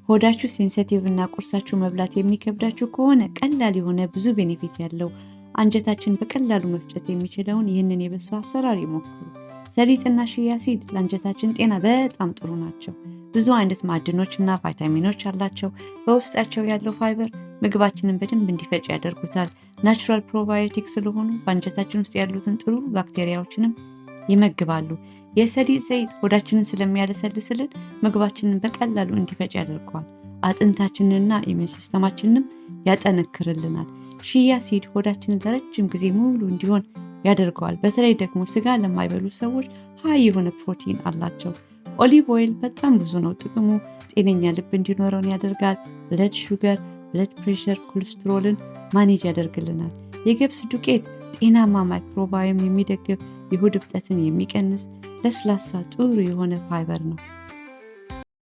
ሆዳችሁ ሴንሲቲቭ እና ቁርሳችሁ መብላት የሚከብዳችሁ ከሆነ ቀላል የሆነ ብዙ ቤኔፊት ያለው አንጀታችን በቀላሉ መፍጨት የሚችለውን ይህንን የበሶ አሰራር ይሞክሩ። ሰሊጥና ሺያ ሲድ ለአንጀታችን ጤና በጣም ጥሩ ናቸው። ብዙ አይነት ማዕድኖች እና ቫይታሚኖች አላቸው። በውስጣቸው ያለው ፋይበር ምግባችንን በደንብ እንዲፈጭ ያደርጉታል። ናቹራል ፕሮባዮቲክ ስለሆኑ በአንጀታችን ውስጥ ያሉትን ጥሩ ባክቴሪያዎችንም ይመግባሉ። የሰሊጥ ዘይት ሆዳችንን ስለሚያለሰልስልን ምግባችንን በቀላሉ እንዲፈጭ ያደርገዋል። አጥንታችንንና ኢሚዩን ሲስተማችንንም ያጠነክርልናል። ሺያ ሲድ ሆዳችንን ለረጅም ጊዜ ሙሉ እንዲሆን ያደርገዋል። በተለይ ደግሞ ስጋ ለማይበሉ ሰዎች ሀይ የሆነ ፕሮቲን አላቸው። ኦሊቭ ኦይል በጣም ብዙ ነው ጥቅሙ። ጤነኛ ልብ እንዲኖረን ያደርጋል። ብለድ ሹገር፣ ብለድ ፕሬሸር፣ ኮሌስትሮልን ማኔጅ ያደርግልናል። የገብስ ዱቄት ጤናማ ማይክሮባዮም የሚደግፍ የሆድ እብጠትን የሚቀንስ ለስላሳ ጥሩ የሆነ ፋይበር ነው።